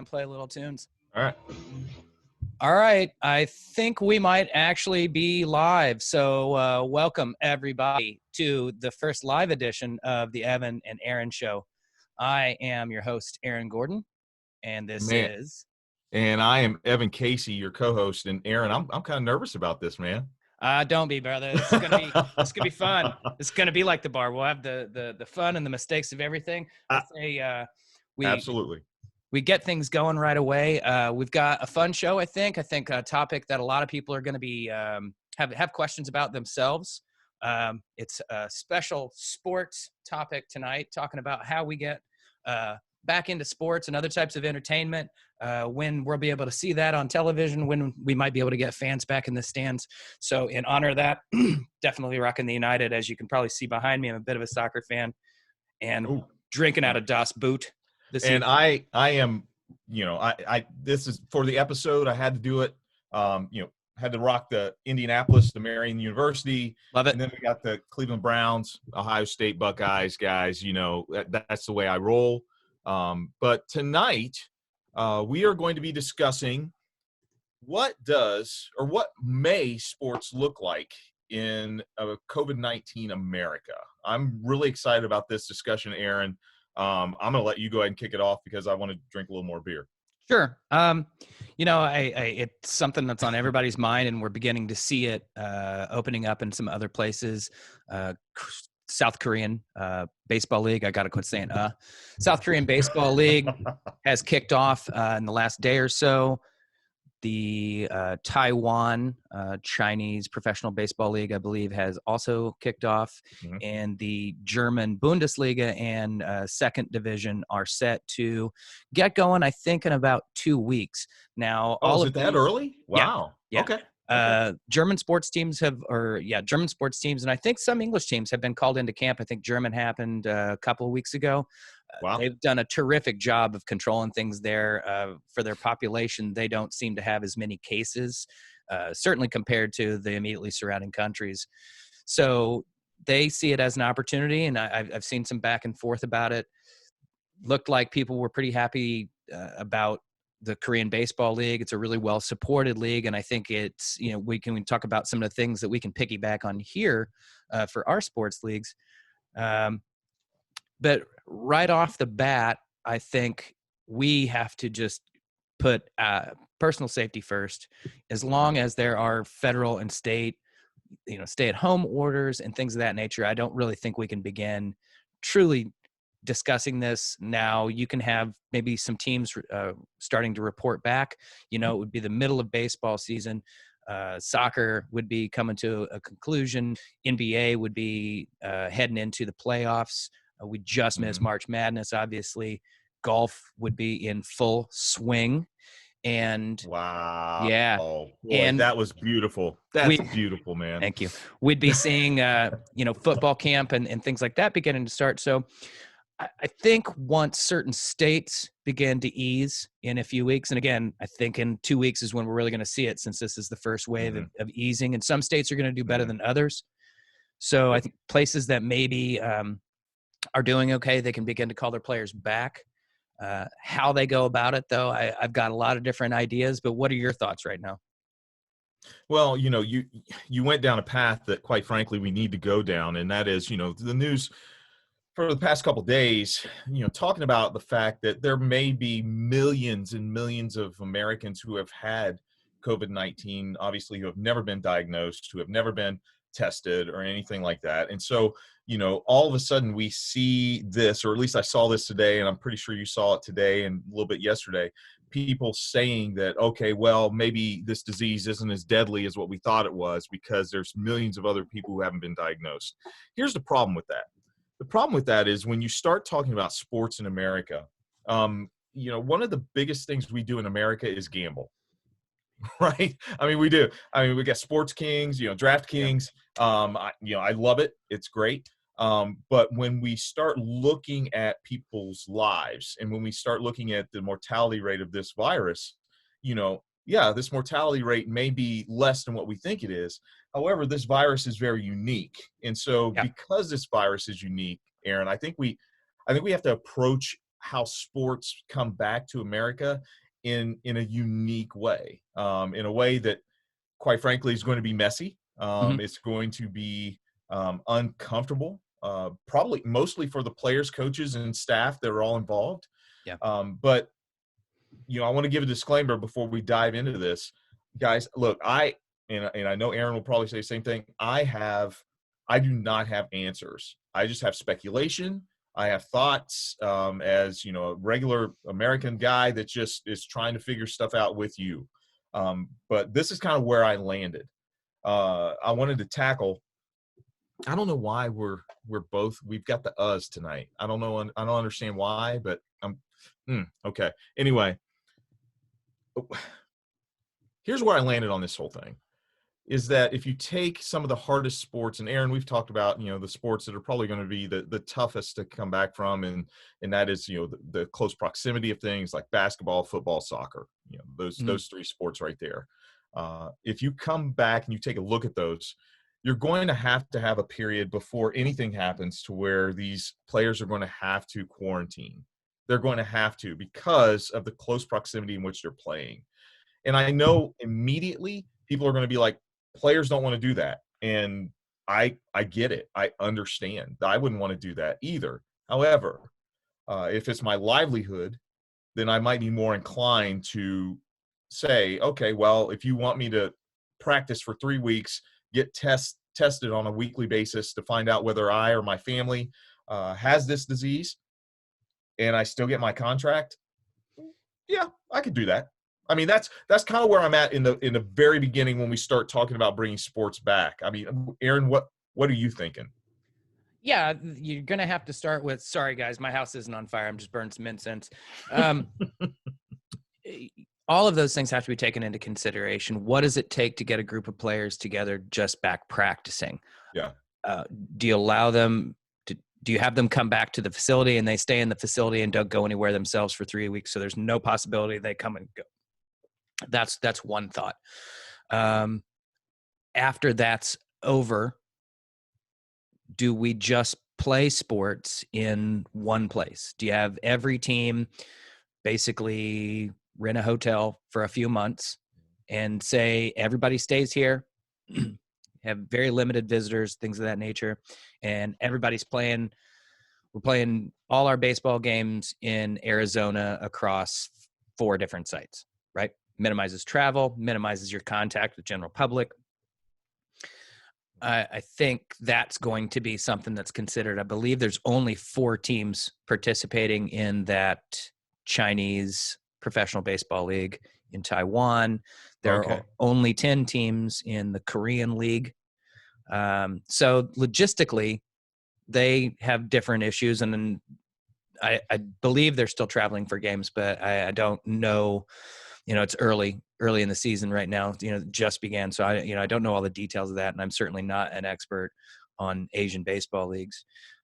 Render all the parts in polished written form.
and play little tunes. All right. All right. I think we might actually be live. So welcome, everybody, to the first live edition of the Evan and Aaron Show. I am your host, Aaron Gordon, and this is... And I am Evan Casey, your co-host. And Aaron, I'm kind of nervous about this, man. Don't be, brother. This is gonna be fun. It's gonna be like the bar. We'll have the fun and the mistakes of everything. I say Absolutely. We get things going right away. We've got a fun show, I think. I think a topic that a lot of people are going to be have questions about themselves. It's a special sports topic tonight, talking about how we get back into sports and other types of entertainment, when we'll be able to see that on television, when we might be able to get fans back in the stands. So in honor of that, definitely rocking the United. As you can probably see behind me, I'm a bit of a soccer fan and drinking out of Das Boot. And I am, I this is for the episode. I had to do it. Had to rock the Indianapolis, the Marian University. Love it. And then we got the Cleveland Browns, Ohio State Buckeyes, guys. That's the way I roll. But tonight, we are going to be discussing what may sports look like in COVID-19 America. I'm really excited about this discussion, Aaron. I'm going to let you go ahead and kick it off because I want to drink a little more beer. Sure. It's something that's on everybody's mind, and we're beginning to see it opening up in some other places. South Korean Baseball League. I got to quit saying South Korean Baseball League has kicked off in the last day or so. The Taiwan Chinese Professional Baseball League, I believe, has also kicked off. Mm-hmm. And the German Bundesliga and second division are set to get going, I think, in about 2 weeks. Now, is it that early? Wow. Yeah. Okay. German sports teams and I think some English teams have been called into camp. I think German happened a couple of weeks ago. Wow. They've done a terrific job of controlling things there. For their population, they don't seem to have as many cases, certainly compared to the immediately surrounding countries. So they see it as an opportunity, and I've seen some back and forth about it. Looked like people were pretty happy about the Korean Baseball League. It's a really well-supported league, and I think it's, we can talk about some of the things that we can piggyback on here for our sports leagues. But right off the bat, I think we have to just put personal safety first. As long as there are federal and state, stay-at-home orders and things of that nature, I don't really think we can begin truly discussing this now. You can have maybe some teams starting to report back. It would be the middle of baseball season. Soccer would be coming to a conclusion. NBA would be heading into the playoffs. We just missed March Madness, obviously. Golf would be in full swing. And wow. Yeah. Boy, and that was beautiful. That's beautiful, man. Thank you. We'd be seeing, football camp and things like that beginning to start. So I think once certain states begin to ease in a few weeks, and again, I think in 2 weeks is when we're really going to see it, since this is the first wave of easing, and some states are going to do better than others. So I think places that maybe are doing okay, they can begin to call their players back. How they go about it, though, I've got a lot of different ideas, but what are your thoughts right now? Well, you went down a path that, quite frankly, we need to go down, and that is, the news for the past couple of days, talking about the fact that there may be millions and millions of Americans who have had COVID-19, obviously, who have never been diagnosed, who have never been tested or anything like that. And so, all of a sudden we see this, or at least I saw this today, and I'm pretty sure you saw it today and a little bit yesterday, people saying that, okay, well, maybe this disease isn't as deadly as what we thought it was because there's millions of other people who haven't been diagnosed. Here's the problem with that. The problem with that is when you start talking about sports in America, one of the biggest things we do in America is gamble. Right? I mean, we do. I mean, we got Sports Kings, DraftKings. I love it. It's great. But when we start looking at people's lives and when we start looking at the mortality rate of this virus, this mortality rate may be less than what we think it is. However, this virus is very unique. And so because this virus is unique, Aaron, I think we have to approach how sports come back to America in a unique way, in a way that, quite frankly, is going to be messy. Mhm. It's going to be uncomfortable, probably mostly for the players, coaches, and staff that are all involved. Yeah. But I want to give a disclaimer before we dive into this, guys. Look, and I know Aaron will probably say the same thing. I do not have answers. I just have speculation. I have thoughts, as a regular American guy that just is trying to figure stuff out with you. But this is kind of where I landed. I wanted to tackle. I don't know why we've got the us tonight. I don't know. I don't understand why, but okay. Anyway, here's where I landed on this whole thing, is that if you take some of the hardest sports, and Aaron, we've talked about, the sports that are probably going to be the toughest to come back from, and that is, the close proximity of things like basketball, football, soccer, those three sports right there. If you come back and you take a look at those, you're going to have a period before anything happens to where these players are going to have to quarantine. They're going to have to, because of the close proximity in which they're playing. And I know immediately people are going to be like, players don't want to do that. And I get it. I understand. I wouldn't want to do that either. However, if it's my livelihood, then I might be more inclined to say, okay, well, if you want me to practice for 3 weeks, get tested on a weekly basis to find out whether I or my family has this disease, and I still get my contract, yeah, I could do that. I mean, that's kind of where I'm at in the very beginning when we start talking about bringing sports back. I mean, Aaron, what are you thinking? Yeah, you're gonna have to start with. Sorry, guys, my house isn't on fire. I'm just burning some incense. All of those things have to be taken into consideration. What does it take to get a group of players together just back practicing? Yeah. Do you allow them to? Do you have them come back to the facility and they stay in the facility and don't go anywhere themselves for 3 weeks? So there's no possibility they come and go. That's one thought. After that's over, do we just play sports in one place? Do you have every team basically rent a hotel for a few months and say everybody stays here, have very limited visitors, things of that nature, and everybody's playing? We're playing all our baseball games in Arizona across 4 different sites, right? Minimizes travel, minimizes your contact with general public. I think that's going to be something that's considered. I believe there's only 4 teams participating in that Chinese professional baseball league in Taiwan. There are only 10 teams in the Korean league. So logistically, they have different issues. And then I believe they're still traveling for games, but I don't know. It's early in the season right now, just began. So I don't know all the details of that. And I'm certainly not an expert on Asian baseball leagues.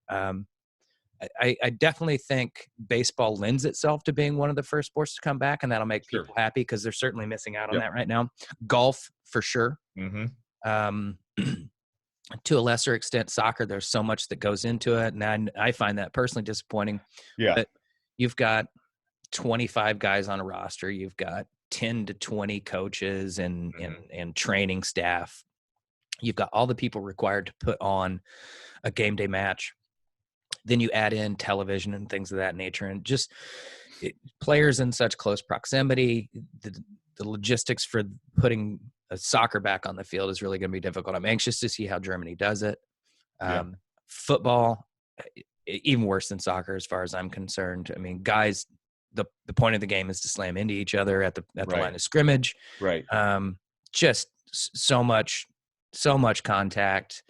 I definitely think baseball lends itself to being one of the first sports to come back, and that'll make people happy because they're certainly missing out on that right now. Golf for sure. To a lesser extent, soccer, there's so much that goes into it. And I find that personally disappointing. Yeah. But you've got 25 guys on a roster. You've got 10 to 20 coaches and training staff. You've got all the people required to put on a game day match. Then you add in television and things of that nature, and just players in such close proximity. The logistics for putting a soccer back on the field is really going to be difficult. I'm anxious to see how Germany does it. Football, even worse than soccer as far as I'm concerned. I mean, guys, the point of the game is to slam into each other at the line of scrimmage. Right. Just so much contact,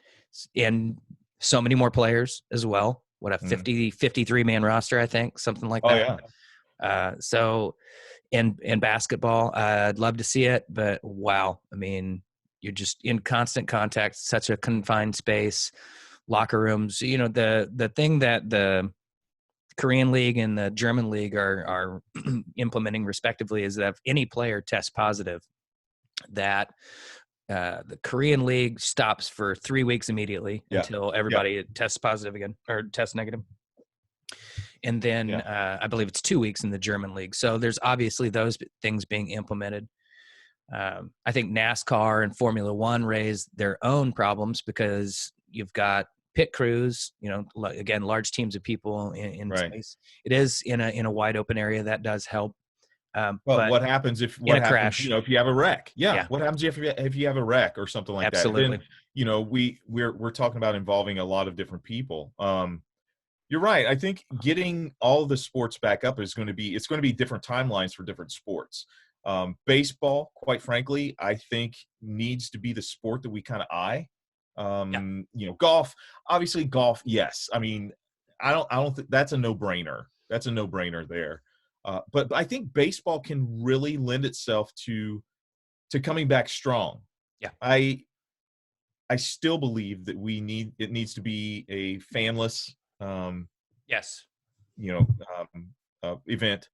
and so many more players as well. What a 53 man roster, I think, something like that. So in basketball, I'd love to see it, but wow. I mean, you're just in constant contact, such a confined space, locker rooms. The thing that the Korean league and the German league are implementing respectively is that if any player tests positive, that the Korean league stops for 3 weeks immediately until everybody tests positive again or tests negative. and then Yeah. I believe it's 2 weeks in the German league. So there's obviously those things being implemented. I think NASCAR and Formula One raise their own problems because you've got pit crews, again, large teams of people in Right. space. It is in a wide open area. That does help. Well, But what happens if in a crash, if you have a wreck? Yeah. yeah, What happens if you have a wreck or something like that? absolutely. Then, we're talking about involving a lot of different people. You're right. I think getting all the sports back up it's going to be different timelines for different sports. Baseball, quite frankly, I think needs to be the sport that we kind of eye. Yeah. Golf, obviously golf. Yes. I mean, I don't think that's a no-brainer. That's a no-brainer there. But I think baseball can really lend itself to coming back strong. Yeah. I still believe that it needs to be a fanless, Yes. event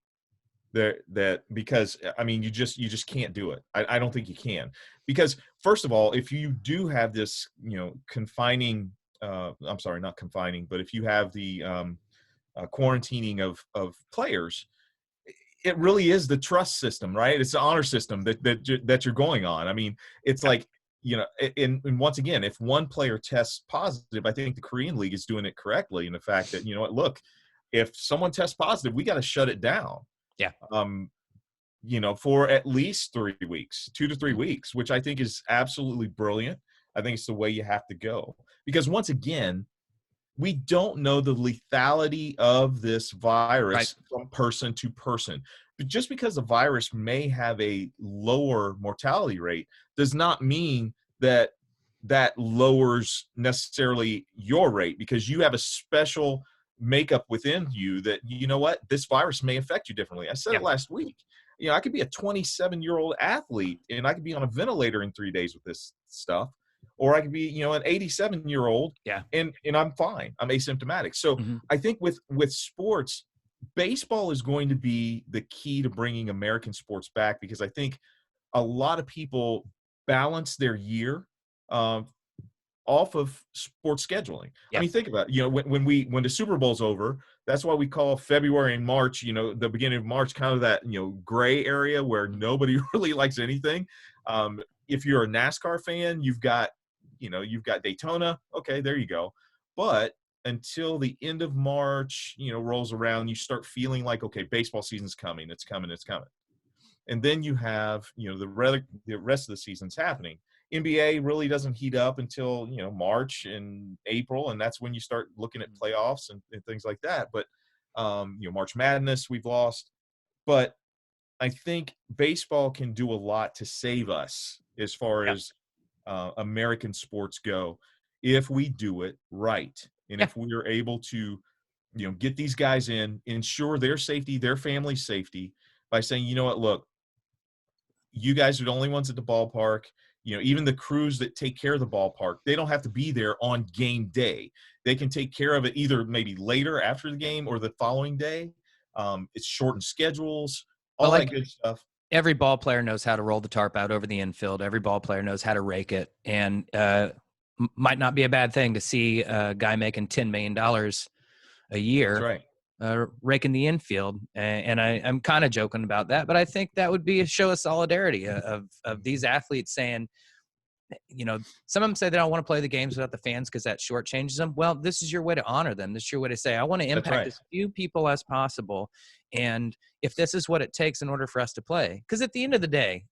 because I mean you just can't do it. I don't think you can, because first of all, if you do have this confining, I'm sorry, not confining, but if you have the quarantining of players, it really is the trust system, right? It's the honor system that you're going on. I mean, it's like, and once again, if one player tests positive, I think the Korean League is doing it correctly in the fact that, look, if someone tests positive, we got to shut it down. Yeah. For at least 3 weeks, 2 to 3 Mm-hmm. weeks, which I think is absolutely brilliant. I think it's the way you have to go, because once again, we don't know the lethality of this virus from person to person. But just because the virus may have a lower mortality rate does not mean that lowers necessarily your rate, because you have a special makeup within you that, this virus may affect you differently. I said it last week. I could be a 27-year-old athlete and I could be on a ventilator in 3 days with this stuff. Or I could be, an 87-year-old, and I'm fine. I'm asymptomatic. So I think with sports, baseball is going to be the key to bringing American sports back, because I think a lot of people balance their year off of sports scheduling. I mean, think about it. When the Super Bowl's over, that's why we call February and March, the beginning of March, kind of that, gray area where nobody really likes anything. If you're a NASCAR fan, you've got Daytona. Okay, there you go. But until the end of March, rolls around, you start feeling like, okay, baseball season's coming. It's coming. It's coming. And then you have, the rest of the season's happening. NBA really doesn't heat up until, March and April. And that's when you start looking at playoffs and things like that. But, March Madness, we've lost. But I think baseball can do a lot to save us as far as American sports go, if we do it right. And if we are able to, get these guys in, ensure their safety, their family's safety, by saying, you know what, look, you guys are the only ones at the ballpark. Even the crews that take care of the ballpark, they don't have to be there on game day. They can take care of it either maybe later after the game or the following day. It's shortened schedules, all that good stuff. Every ball player knows how to roll the tarp out over the infield. Every ball player knows how to rake it. And might not be a bad thing to see a guy making $10 million a year. That's right. Raking the infield. And I'm kind of joking about that, but I think that would be a show of solidarity of these athletes saying, some of them say they don't want to play the games without the fans because that shortchanges them. Well, this is your way to honor them. This is your way to say, I want to impact as few people as possible. And if this is what it takes in order for us to play, because at the end of the day,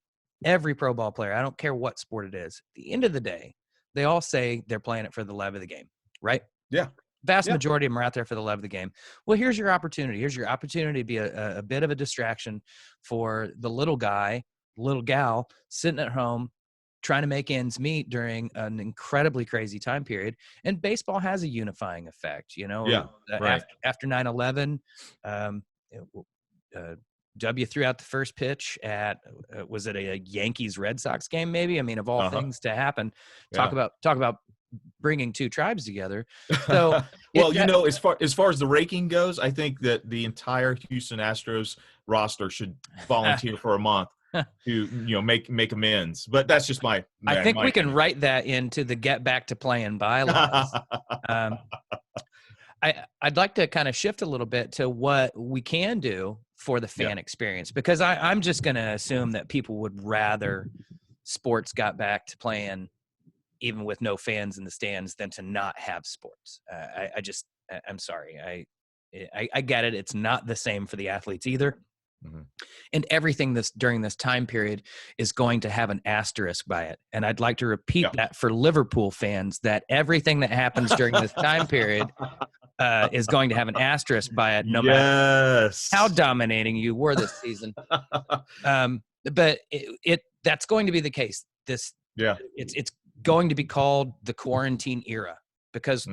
every pro ball player, I don't care what sport it is, at the end of the day, they all say they're playing it for the love of the game, right? Yeah. Vast majority of them are out there for the love of the game. Well, here's your opportunity. Here's your opportunity to be a bit of a distraction for the little guy, little gal sitting at home trying to make ends meet during an incredibly crazy time period. And baseball has a unifying effect, after 9/11, W threw out the first pitch at, was it a Yankees Red Sox game? Maybe. I mean, of all things to happen, talk about bringing two tribes together. So, well, as far as the raking goes, I think that the entire Houston Astros roster should volunteer for a month to make amends. But that's just my I think we opinion. can write that into the get back to playing bylaws. I'd like to kind of shift a little bit to what we can do for the fan experience, because I'm just going to assume that people would rather sports got back to playing even with no fans in the stands than to not have sports. I'm sorry. I get it. It's not the same for the athletes either. Mm-hmm. And everything during this time period is going to have an asterisk by it. And I'd like to repeat that for Liverpool fans, that everything that happens during this time period is going to have an asterisk by it, no matter how dominating you were this season. But that's going to be the case. It's going to be called the quarantine era, because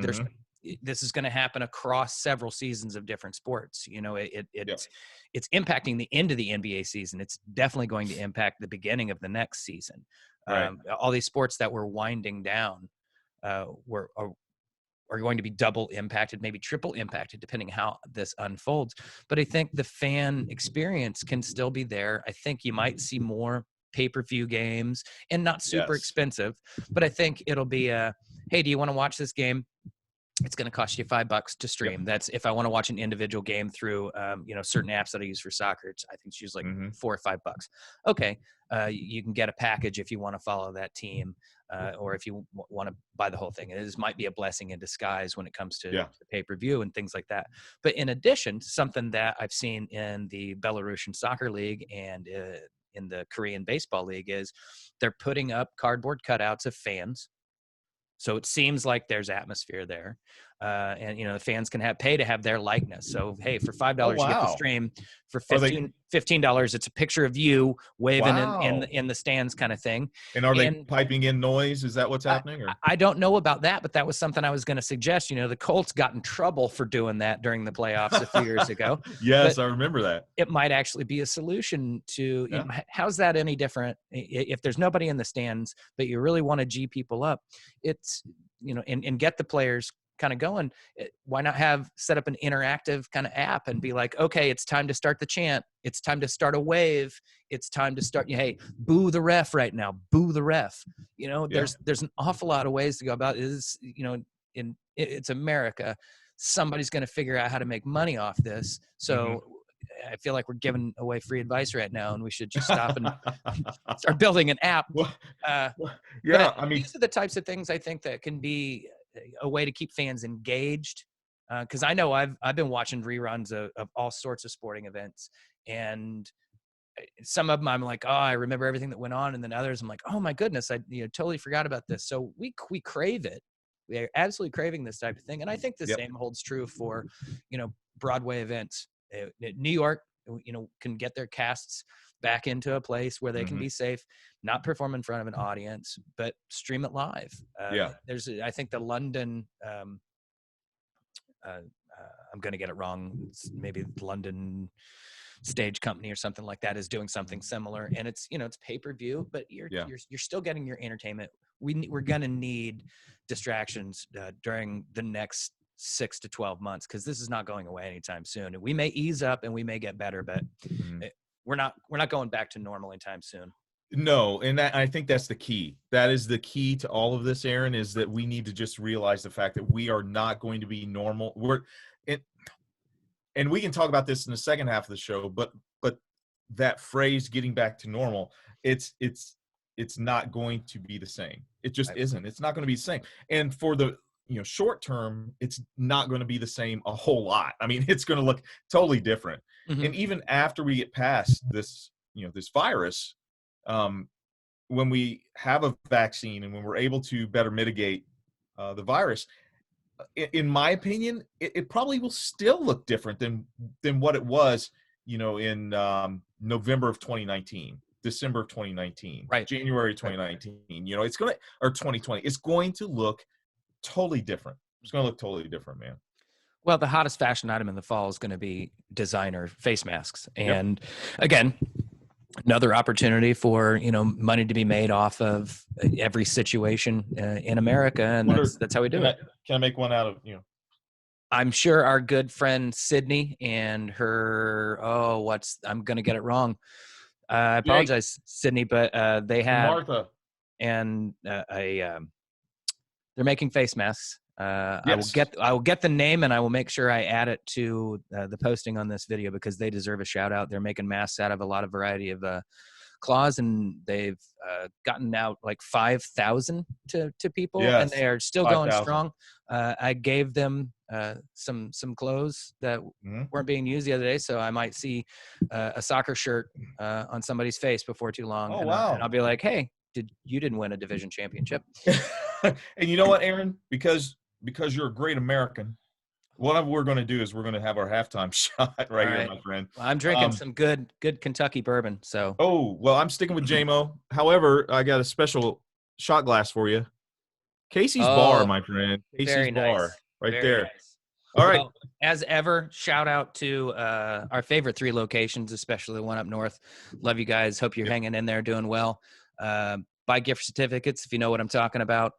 this is going to happen across several seasons of different sports. It's impacting the end of the NBA season. It's definitely going to impact the beginning of the next season. Right. All these sports that were winding down are going to be double impacted, maybe triple impacted, depending how this unfolds. But I think the fan experience can still be there. I think you might see more pay-per-view games, and not super expensive, but I think it'll be hey, do you want to watch this game? It's going to cost you $5 to stream. That's if I want to watch an individual game through, certain apps that I use for soccer. I think it's usually like $4 or $5. Okay. You can get a package if you want to follow that team, or if you want to buy the whole thing. It might be a blessing in disguise when it comes to pay-per-view and things like that. But in addition, something that I've seen in the Belarusian soccer league and in the Korean baseball league is they're putting up cardboard cutouts of fans. So it seems like there's atmosphere there. And, the fans can pay to have their likeness. So, hey, for $5, you get the stream. For $15, it's a picture of you waving in the stands kind of thing. And are they piping in noise? Is that what's happening? I don't know about that, but that was something I was going to suggest. The Colts got in trouble for doing that during the playoffs a few years ago. Yes, but I remember that. It might actually be a solution to, how's that any different? If there's nobody in the stands, but you really want to G people up, it's, and get the players kind of going, why not set up an interactive kind of app and be like, okay, it's time to start the chant. It's time to start a wave. It's time to start, hey, boo the ref right now. Boo the ref. There's an awful lot of ways to go about it. It's America. Somebody's going to figure out how to make money off this. So I feel like we're giving away free advice right now, and we should just stop and start building an app. These are the types of things I think that can be a way to keep fans engaged. Because I know I've been watching reruns of all sorts of sporting events, and some of them I'm like, oh, I remember everything that went on, and then others I'm like, oh my goodness, I totally forgot about this. So we crave it. We are absolutely craving this type of thing, and I think the same holds true for Broadway events. New York, can get their casts back into a place where they can be safe, not perform in front of an audience, but stream it live. I think the London, I'm going to get it wrong. It's maybe the London Stage Company or something like that is doing something similar, and it's it's pay-per-view, but you're still getting your entertainment. We're going to need distractions during the next 6 to 12 months, because this is not going away anytime soon. We may ease up and we may get better, but we're not going back to normal anytime soon. No, and I think that's the key. That is the key to all of this, Aaron, is that we need to just realize the fact that we are not going to be normal. And we can talk about this in the second half of the show, but that phrase "getting back to normal," it's not going to be the same. It just isn't. It's not going to be the same. And for the short term, it's not going to be the same a whole lot. I mean, it's going to look totally different. And even after we get past this, this virus, when we have a vaccine and when we're able to better mitigate the virus, in my opinion, it probably will still look different than what it was, in November of 2019, December of 2019, January 2019. It's going to, or 2020. It's going to look totally different. It's going to look totally different, man. Well, the hottest fashion item in the fall is going to be designer face masks. And again, another opportunity for, money to be made off of every situation in America. And that's how we do it. Can I make one out of, I'm sure our good friend Sydney and her, I'm going to get it wrong. I apologize, Sydney, but they have Martha and they're making face masks. Yes. I will get the name, and I will make sure I add it to the posting on this video, because they deserve a shout out. They're making masks out of a lot of variety of claws, and they've gotten out like 5,000 to people, and they Yes. are still going 5,000. strong. I gave them some clothes that weren't being used the other day, so I might see a soccer shirt on somebody's face before too long, Oh, and wow. I'll be like, hey, you didn't win a division championship? And you know what, Aaron? Because you're a great American, what we're going to do is we're going to have our halftime shot All right here, right. my friend. Well, I'm drinking some good Kentucky bourbon, so. Oh, well, I'm sticking with JMO. However, I got a special shot glass for you. Casey's Bar, Oh, my friend. Casey's very Bar nice. right Very there. nice. All right. Well, as ever, shout out to our favorite 3 locations, especially the one up north. Love you guys. Hope you're hanging in there, doing well. Buy gift certificates if you know what I'm talking about.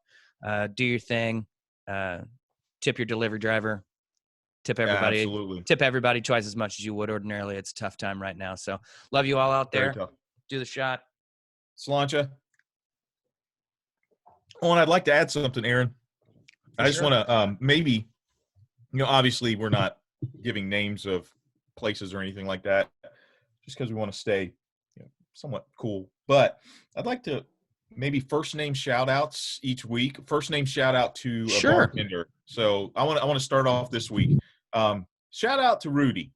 Do your thing. Tip your delivery driver. Tip everybody. Absolutely. Tip everybody twice as much as you would ordinarily. It's a tough time right now. So love you all out Very there. tough. Do the shot. Slancha. Oh, and I'd like to add something, Aaron. For I just sure. want to maybe, obviously we're not giving names of places or anything like that, just because we want to stay somewhat cool. But I'd like to maybe first name shout outs each week. First name shout out to a Sure. bartender. So I want to start off this week. Shout out to Rudy.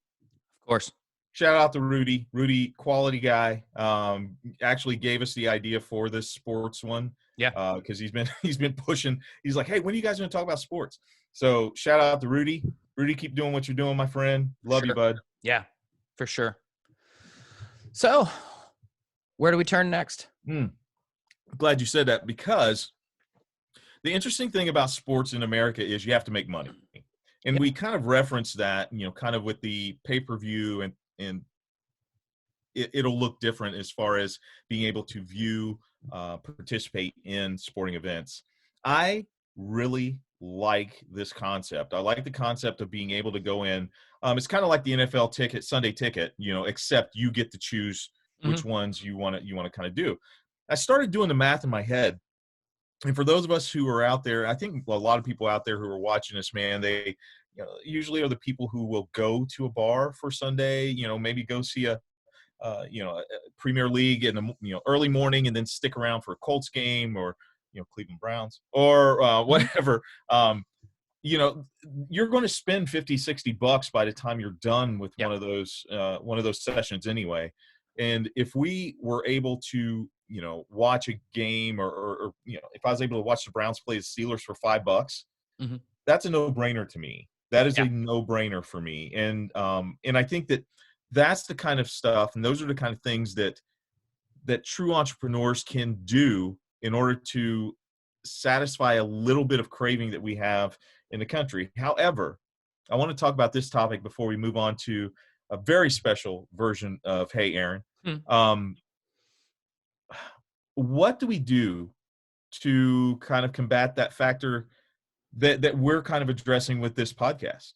Of course. Shout out to Rudy. Rudy, quality guy. Actually gave us the idea for this sports one. Yeah. Because he's been pushing. He's like, hey, when are you guys going to talk about sports? So shout out to Rudy. Rudy, keep doing what you're doing, my friend. Love you, bud. Yeah, for sure. So, where do we turn next? Glad you said that, because the interesting thing about sports in America is you have to make money. And we kind of reference that, kind of with the pay-per-view, and it'll look different as far as being able to view, participate in sporting events. I really like this concept. I like the concept of being able to go in. It's kind of like the NFL ticket, Sunday ticket, except you get to choose which ones you want to kind of do. I started doing the math in my head. And for those of us who are out there, I think a lot of people out there who are watching this, man, they usually are the people who will go to a bar for Sunday, maybe go see a Premier League in the early morning, and then stick around for a Colts game, or Cleveland Browns, or whatever. You're going to spend $50-$60 by the time you're done with one of those sessions anyway. And if we were able to watch a game, or if I was able to watch the Browns play the Steelers for $5, that's a no-brainer to me. That is a no-brainer for me. And I think that's the kind of stuff, and those are the kind of things that true entrepreneurs can do in order to satisfy a little bit of craving that we have in the country. However, I want to talk about this topic before we move on to a very special version of Hey Aaron. What do we do to kind of combat that factor that we're kind of addressing with this podcast?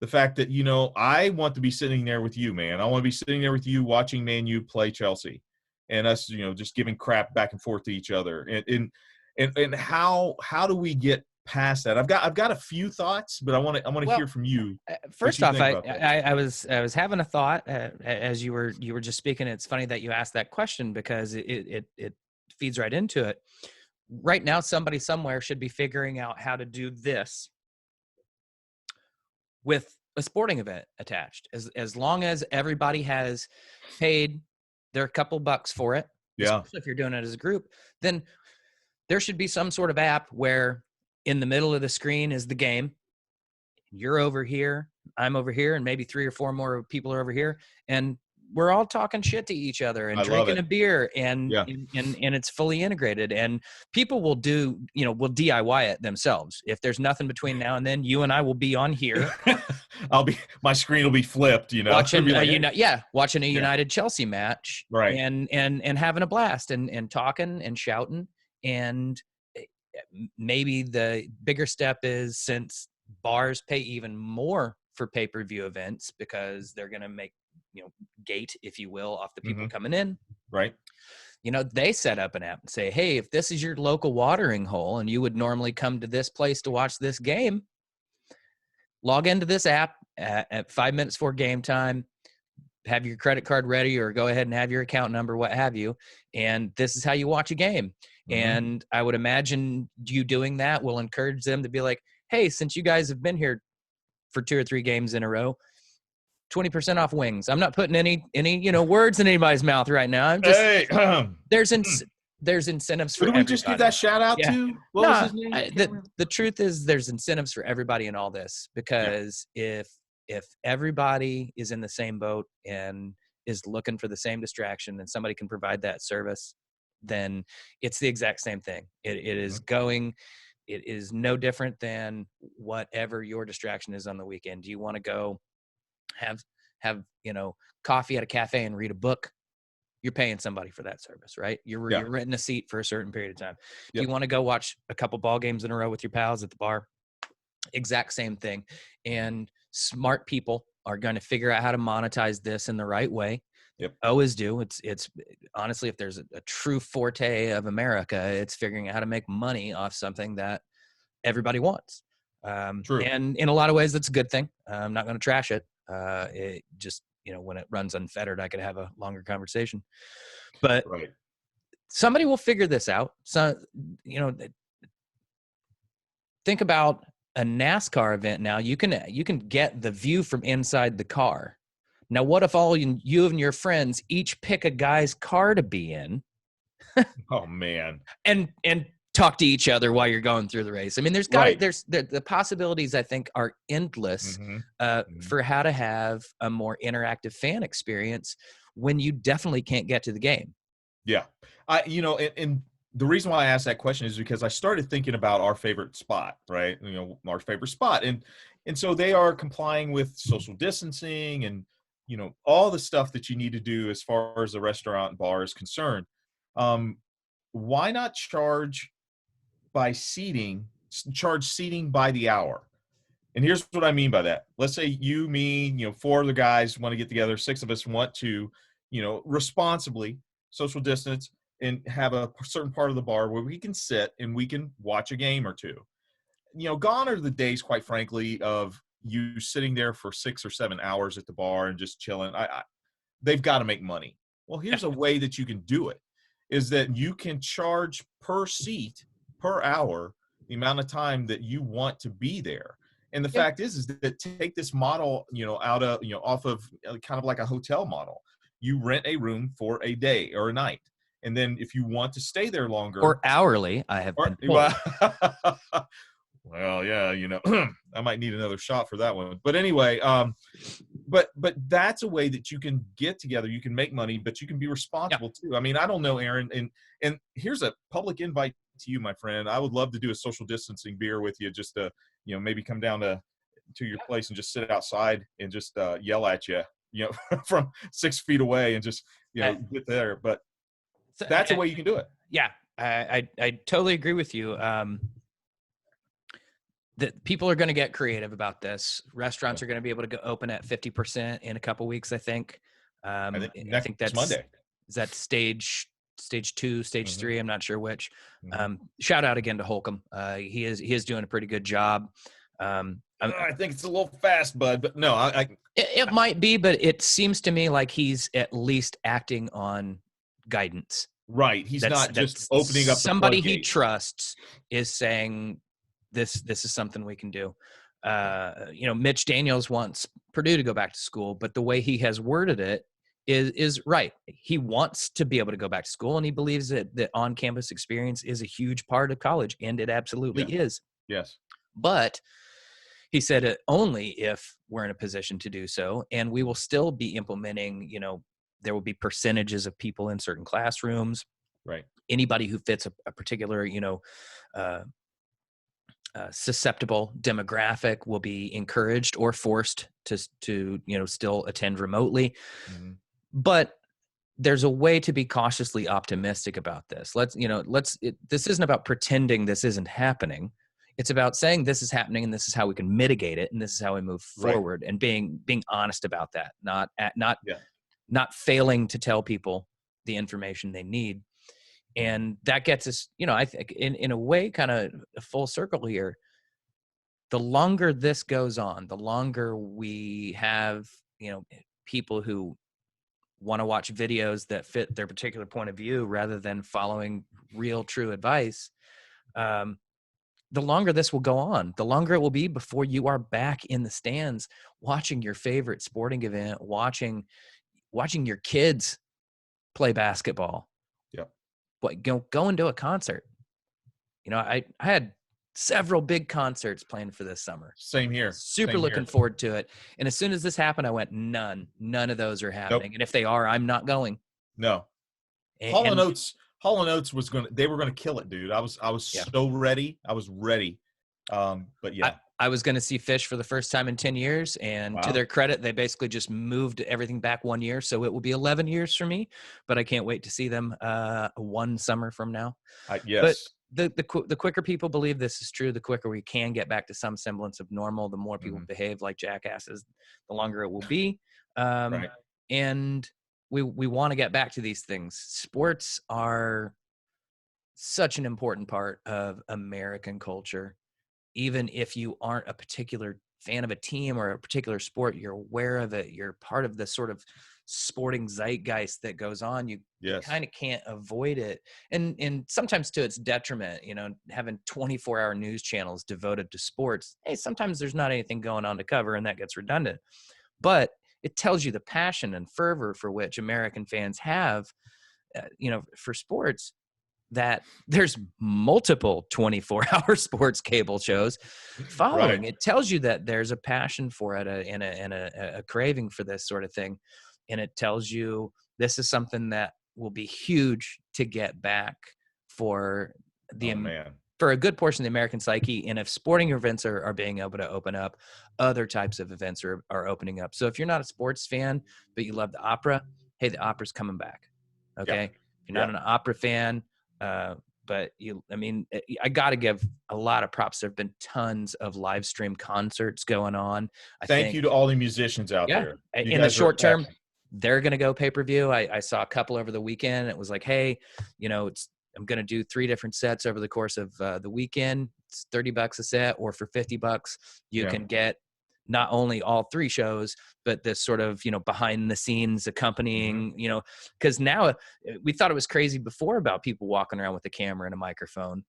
The fact that, I want to be sitting there with you, man. I want to be sitting there with you watching Man U play Chelsea, and us, just giving crap back and forth to each other. And how do we get past that? I've got a few thoughts, but I want to hear from you. First off, I was having a thought as you were just speaking. It's funny that you asked that question, because it feeds right into it. Right now, somebody somewhere should be figuring out how to do this with a sporting event attached. As long as everybody has paid their couple bucks for it, especially if you're doing it as a group, then there should be some sort of app where in the middle of the screen is the game. You're over here, I'm over here, and maybe 3 or 4 more people are over here, and we're all talking shit to each other and drinking a beer, and it's fully integrated. And people will will DIY it themselves. If there's nothing between now and then, you and I will be on here. My screen will be flipped, watching watching a United Chelsea match, right? And having a blast, and talking and shouting. And maybe the bigger step is, since bars pay even more for pay-per-view events, because they're going to make gate, if you will, off the people coming in, right? they set up an app and say, hey, if this is your local watering hole and you would normally come to this place to watch this game, log into this app at 5 minutes before game time, have your credit card ready, or go ahead and have your account number, what have you. And this is how you watch a game. And I would imagine you doing that will encourage them to be like, hey, since you guys have been here for 2 or 3 games in a row, 20% off wings. I'm not putting any words in anybody's mouth right now. I'm just, there's incentives for Who did we everybody. just give that shout out to? What was his name? The truth is there's incentives for everybody in all this, because if everybody is in the same boat and is looking for the same distraction and somebody can provide that service, then it's the exact same thing. It is no different than whatever your distraction is on the weekend. Do you want to go have coffee at a cafe and read a book? You're paying somebody for that service, right? You're renting a seat for a certain period of time. Do you want to go watch a couple ball games in a row with your pals at the bar? Exact same thing. And smart people are going to figure out how to monetize this in the right way. Always do. It's honestly, if there's a true forte of America, it's figuring out how to make money off something that everybody wants. True. And in a lot of ways, that's a good thing. I'm not going to trash it. It just, when it runs unfettered, I could have a longer conversation. But somebody will figure this out. So, think about a NASCAR event now. You can get the view from inside the car. Now, what if all you and your friends each pick a guy's car to be in? Oh man! And talk to each other while you're going through the race. I mean, there's the possibilities, I think, are endless for how to have a more interactive fan experience when you definitely can't get to the game. Yeah, and the reason why I asked that question is because I started thinking about our favorite spot, right? Our favorite spot, and so they are complying with social distancing and all the stuff that you need to do as far as the restaurant and bar is concerned. Why not charge seating by the hour? And here's what I mean by that. Let's say you, me, 4 of the guys want to get together, 6 of us want to, responsibly social distance and have a certain part of the bar where we can sit and we can watch a game or two. Gone are the days, quite frankly, of you sitting there for 6 or 7 hours at the bar and just chilling. They've got to make money. Well, here's a way that you can do it, is that you can charge per seat, per hour, the amount of time that you want to be there. And the fact is that take this model, out of, off of kind of like a hotel model. You rent a room for a day or a night. And then if you want to stay there longer. Or hourly, I have been told. Well, yeah, I might need another shot for that one. But anyway, but that's a way that you can get together. You can make money, but you can be responsible too. I mean, I don't know, Aaron, and here's a public invite to you, my friend. I would love to do a social distancing beer with you, just to, maybe come down to your place and just sit outside and just yell at you, from 6 feet away and just, get there. But that's a way you can do it. Yeah, I totally agree with you. That people are going to get creative about this. Restaurants are going to be able to go open at 50% in a couple weeks, I think. I think that's Monday. Is that stage 2, stage 3? I'm not sure which. Shout out again to Holcomb. He is doing a pretty good job. I think it's a little fast, bud, but no, it might be, but it seems to me like he's at least acting on guidance. Right. He's not just opening up. Somebody he trusts is saying, this is something we can do. Mitch Daniels wants Purdue to go back to school, but the way he has worded it is right. He wants to be able to go back to school, and he believes that the on-campus experience is a huge part of college, and it absolutely is. Yes. But he said it only if we're in a position to do so, and we will still be implementing, there will be percentages of people in certain classrooms. Right. Anybody who fits a particular, susceptible demographic will be encouraged or forced to still attend remotely. But there's a way to be cautiously optimistic about this. This isn't about pretending this isn't happening. It's about saying this is happening and this is how we can mitigate it and this is how we move forward, and being honest about that, not failing to tell people the information they need. And that gets us, I think in a way, kind of a full circle here. The longer this goes on, the longer we have, people who want to watch videos that fit their particular point of view rather than following real, true advice. The longer this will go on, the longer it will be before you are back in the stands watching your favorite sporting event, watching your kids play basketball. Yep. What going to a concert. I had several big concerts planned for this summer. Same here. Super Same looking here. forward to it. And as soon as this happened, I went, none of those are happening. Nope. And if they are, I'm not going. No. Hall and Oates they were gonna kill it, dude. I was Yeah. so ready. I was ready. But yeah. I was going to see Fish for the first time in 10 years. And to Wow. their credit, they basically just moved everything back 1 year. So it will be 11 years for me, but I can't wait to see them one summer from now. Yes. But the quicker people believe this is true, the quicker we can get back to some semblance of normal. The more people behave like jackasses, the longer it will be. Right. And we want to get back to these things. Sports are such an important part of American culture. Even if you aren't a particular fan of a team or a particular sport, you're aware of it. You're part of the sort of sporting zeitgeist that goes on. You kind of can't avoid it. And sometimes to its detriment, having 24-hour news channels devoted to sports. Hey, sometimes there's not anything going on to cover and that gets redundant. But it tells you the passion and fervor for which American fans have, for sports, that there's multiple 24-hour sports cable shows following. Right. It tells you that there's a passion for it and a craving for this sort of thing. And it tells you this is something that will be huge to get back for for a good portion of the American psyche. And if sporting events are being able to open up, other types of events are opening up. So if you're not a sports fan, but you love the opera, hey, the opera's coming back. Okay. If you're not an opera fan, but I got to give a lot of props. There have been tons of live stream concerts going on. Thank you to all the musicians out there. In the short term, they're going to go pay-per-view. I saw a couple over the weekend. It was like, hey, I'm going to do 3 different sets over the course of the weekend. It's $30 a set, or for $50, you can get not only all 3 shows, but this sort of, behind the scenes accompanying, because now we thought it was crazy before about people walking around with a camera and a microphone.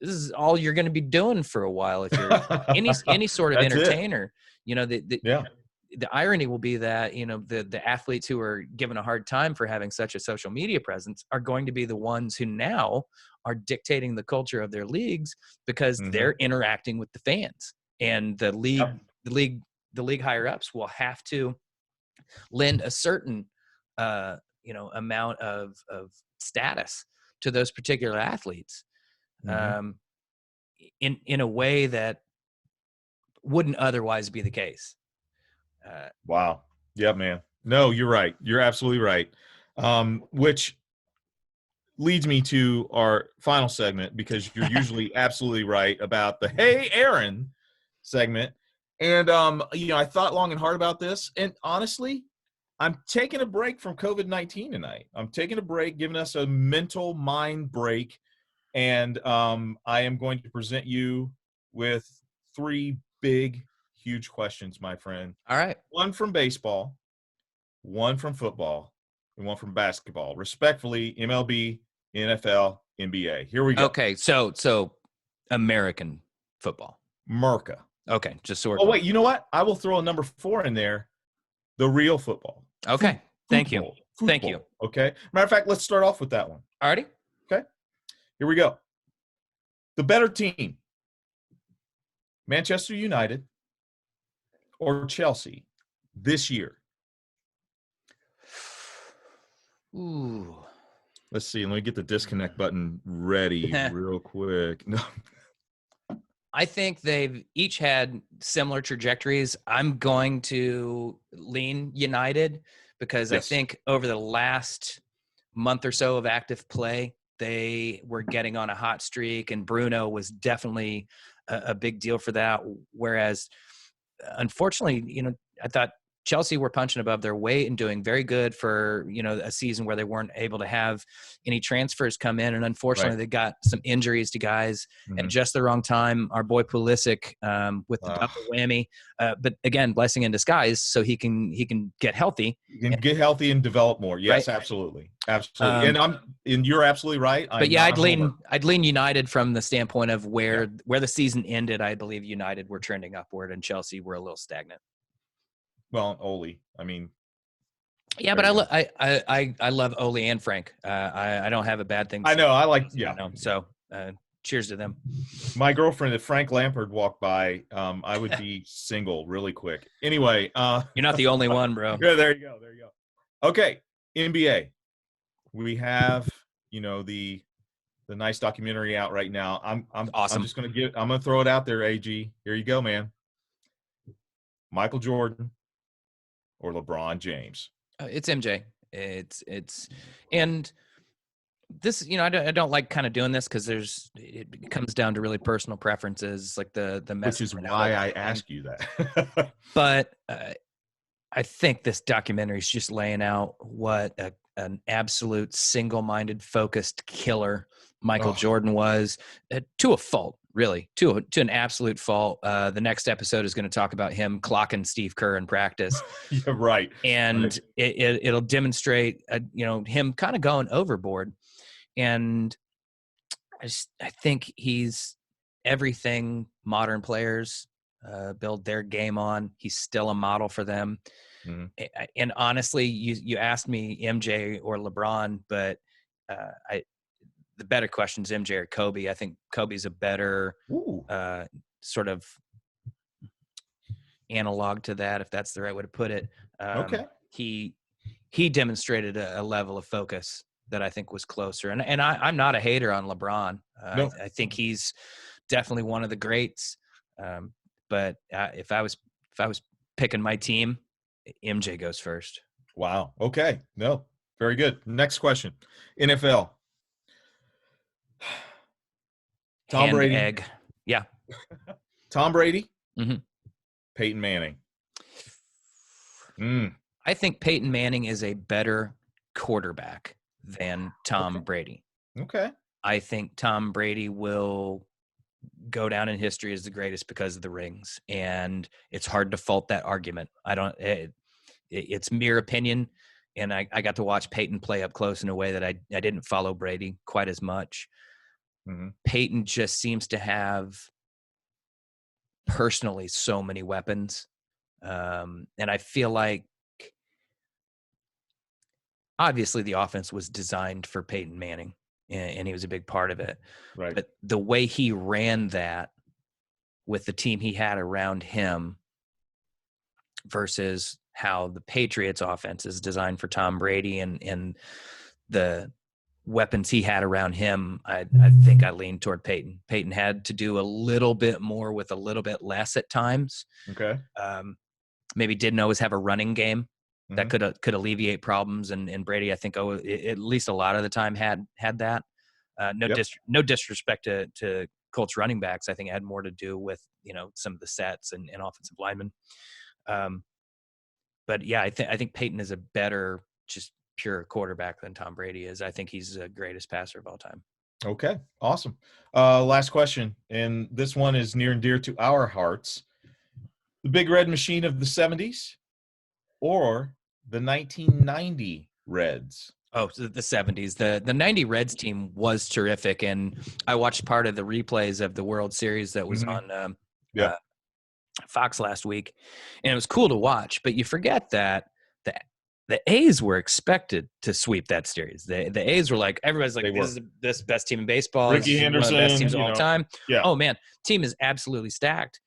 This is all you're going to be doing for a while. If you're any sort of entertainer, the irony will be that, the athletes who are given a hard time for having such a social media presence are going to be the ones who now are dictating the culture of their leagues because they're interacting with the fans, and the league. The league higher ups will have to lend a certain, amount of status to those particular athletes, in a way that wouldn't otherwise be the case. Wow. Yeah, man. No, you're right. You're absolutely right. Which leads me to our final segment, because you're usually absolutely right about the Hey Aaron segment. And, I thought long and hard about this. And honestly, I'm taking a break from COVID-19 tonight. I'm taking a break, giving us a mental mind break. And I am going to present you with 3 big, huge questions, my friend. All right. 1 from baseball, 1 from football, and 1 from basketball. Respectfully, MLB, NFL, NBA. Here we go. Okay, so American football. Merca. Okay, just so. Oh wait, you know what? I will throw a number 4 in there. The real football. Okay, thank you. Thank you. Okay. Matter of fact, let's start off with that one. Alrighty. Okay. Here we go. The better team: Manchester United or Chelsea this year? Ooh. Let's see. Let me get the disconnect button ready real quick. No. I think they've each had similar trajectories. I'm going to lean United because I think over the last month or so of active play, they were getting on a hot streak, and Bruno was definitely a big deal for that. Whereas, unfortunately, I thought Chelsea were punching above their weight and doing very good for, a season where they weren't able to have any transfers come in. And unfortunately, they got some injuries to guys at just the wrong time. Our boy Pulisic with the double whammy. But again, blessing in disguise, so he can get healthy. You can get healthy and develop more. Yes, right? Absolutely. And you're absolutely right. But yeah, I'd lean United from the standpoint of where the season ended. I believe United were trending upward and Chelsea were a little stagnant. Well, Ole, I mean, yeah, but I love Ole and Frank. I don't have a bad thing. I know. I like, So cheers to them. My girlfriend, if Frank Lampard walked by, I would be single really quick. Anyway, you're not the only one, bro. Yeah, there you go. Okay, NBA. We have, the nice documentary out right now. I'm awesome. I'm gonna throw it out there, AG. Here you go, man. Michael Jordan or LeBron James? It's MJ. And this, I don't like kind of doing this because it comes down to really personal preferences, like the message. Which is why I ask you that. But I think this documentary is just laying out what an absolute single-minded, focused killer Michael Jordan was, to a fault. Really, to an absolute fault. The next episode is going to talk about him clocking Steve Kerr in practice. Yeah, right. And it'll demonstrate, him kind of going overboard. And I think he's everything modern players build their game on. He's still a model for them. Mm-hmm. And honestly, you asked me MJ or LeBron, but the better question is MJ or Kobe. I think Kobe's a better sort of analog to that, if that's the right way to put it. Okay. He demonstrated a level of focus that I think was closer. And I'm not a hater on LeBron. No. I think he's definitely one of the greats. But if I was picking my team, MJ goes first. Wow. Okay. No. Very good. Next question. NFL. Tom Brady. Egg. Yeah. Tom Brady. Mm-hmm. Peyton Manning. I think Peyton Manning is a better quarterback than Tom Brady. Okay. I think Tom Brady will go down in history as the greatest because of the rings, and it's hard to fault that argument. It's mere opinion, and I got to watch Peyton play up close in a way that I didn't follow Brady quite as much. Mm-hmm. Peyton just seems to have personally so many weapons, and I feel like obviously the offense was designed for Peyton Manning, and he was a big part of it. Right. But the way he ran that with the team he had around him versus how the Patriots offense is designed for Tom Brady and the weapons he had around him, I think I lean toward Peyton. Peyton had to do a little bit more with a little bit less at times. Okay. Maybe didn't always have a running game that could alleviate problems, and Brady, I think, at least a lot of the time had that. No disrespect to Colts running backs. I think it had more to do with some of the sets and offensive linemen. But yeah, I think Peyton is a better just pure quarterback than Tom Brady is. I think he's the greatest passer of all time. Okay, awesome. Last question, and this one is near and dear to our hearts. The Big Red Machine of the 70s or the 1990 Reds? Oh, so the 70s. The 90 Reds team was terrific, and I watched part of the replays of the World Series that was on Fox last week, and it was cool to watch. But you forget that the A's were expected to sweep that series. The A's were like, everybody's like, this is the best team in baseball. Ricky Henderson, one of the best teams of all time. Yeah. Oh man, team is absolutely stacked.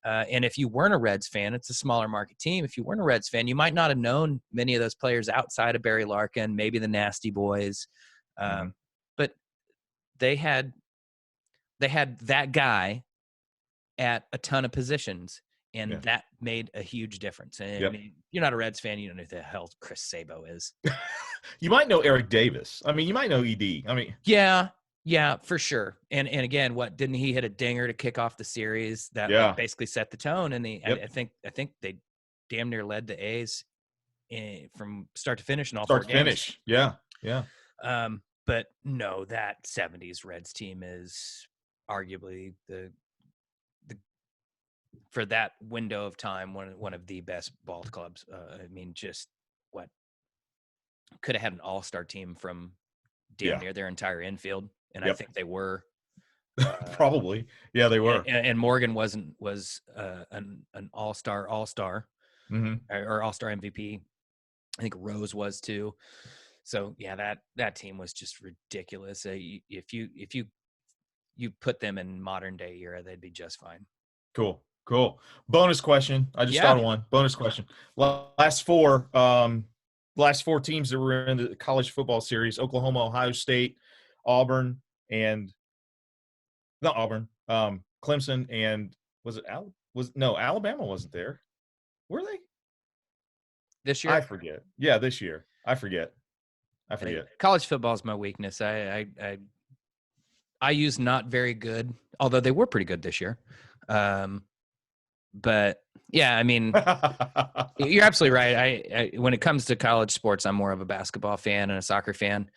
And if you weren't a Reds fan, it's a smaller market team. If you weren't a Reds fan, you might not have known many of those players outside of Barry Larkin, maybe the Nasty Boys. But they had that guy at a ton of positions, and that made a huge difference. And I mean, you're not a Reds fan, you don't know who the hell Chris Sabo is. You might know Eric Davis. I mean, you might know ED. I mean, yeah, for sure. And again, didn't he hit a dinger to kick off the series that basically set the tone? And I think they damn near led the A's from start to finish in all Start 4 to games. finish. Yeah. Yeah. But no, that 70s Reds team is arguably the for that window of time one of the best ball clubs. I mean, just what could have had an all-star team from damn near their entire infield, and I think they were. Probably. Yeah, they were. And Morgan was an all-star Mm-hmm. or all-star MVP. I think Rose was too. So yeah, that team was just ridiculous. If you put them in modern day era, they'd be just fine. Cool. Bonus question. I just thought of one. Bonus question. Last four teams that were in the college football series: Oklahoma, Ohio State, Auburn, and not Auburn. Clemson, and Alabama wasn't there. Were they? This year? I forget. Yeah, this year. I forget. College football is my weakness. I use not very good, although they were pretty good this year. But yeah, I mean, you're absolutely right. I when it comes to college sports, I'm more of a basketball fan and a soccer fan.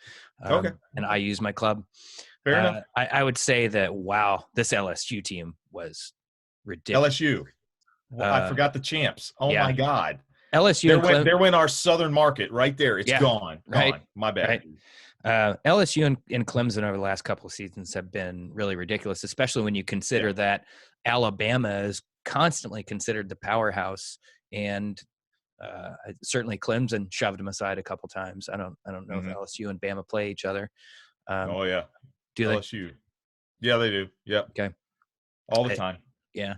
Okay. And I use my club. Fair enough. I would say that, wow, this LSU team was ridiculous. LSU. Well, I forgot the champs. Oh my God. LSU. There went our southern market right there. It's gone. Right. My bad. Right. LSU and Clemson over the last couple of seasons have been really ridiculous, especially when you consider that Alabama is constantly considered the powerhouse, and certainly Clemson shoved them aside a couple times. I don't know if LSU and Bama play each other. Oh yeah, do LSU? Yeah, they do. Yeah. Okay. All the time. Yeah.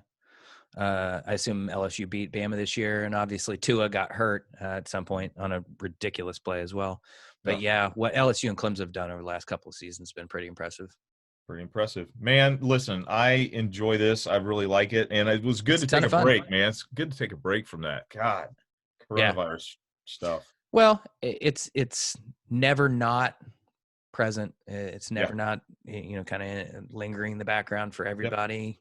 I assume LSU beat Bama this year, and obviously Tua got hurt at some point on a ridiculous play as well. But what LSU and Clemson have done over the last couple of seasons has been pretty impressive. Pretty impressive, man. Listen, I enjoy this. I really like it, and it was good to take a break, man. It's good to take a break from that. God, coronavirus stuff. Well, it's never not present. It's never not, kind of lingering in the background for everybody.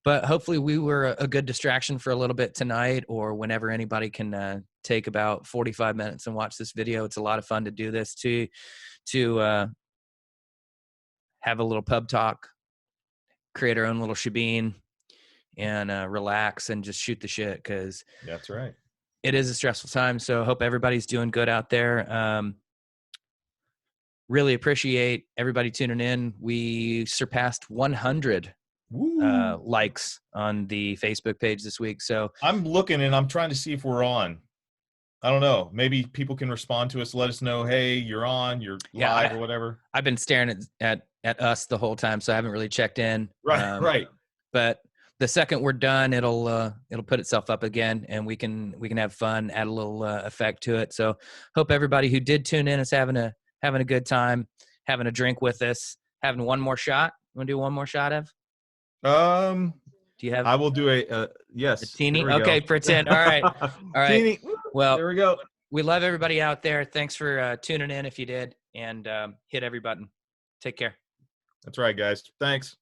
But hopefully we were a good distraction for a little bit tonight, or whenever anybody can take about 45 minutes and watch this video. It's a lot of fun to do this, to have a little pub talk, create our own little shebeen, and relax and just shoot the shit, because that's right. It is a stressful time. So I hope everybody's doing good out there. Really appreciate everybody tuning in. We surpassed 100 likes on the Facebook page this week. So I'm looking and I'm trying to see if we're on. I don't know. Maybe people can respond to us. Let us know, hey, you're on, you're live or whatever. I've been staring at us the whole time, so I haven't really checked in. Right. But the second we're done, it'll put itself up again, and we can have fun, add a little effect to it. So hope everybody who did tune in is having a good time, having a drink with us, having one more shot. You want to do one more shot, Ev? Do you have? I will do yes. A teeny. Okay, pretend. All right. All right. Teeny. Well, there we go. We love everybody out there. Thanks for tuning in if you did, and hit every button. Take care. That's right, guys. Thanks.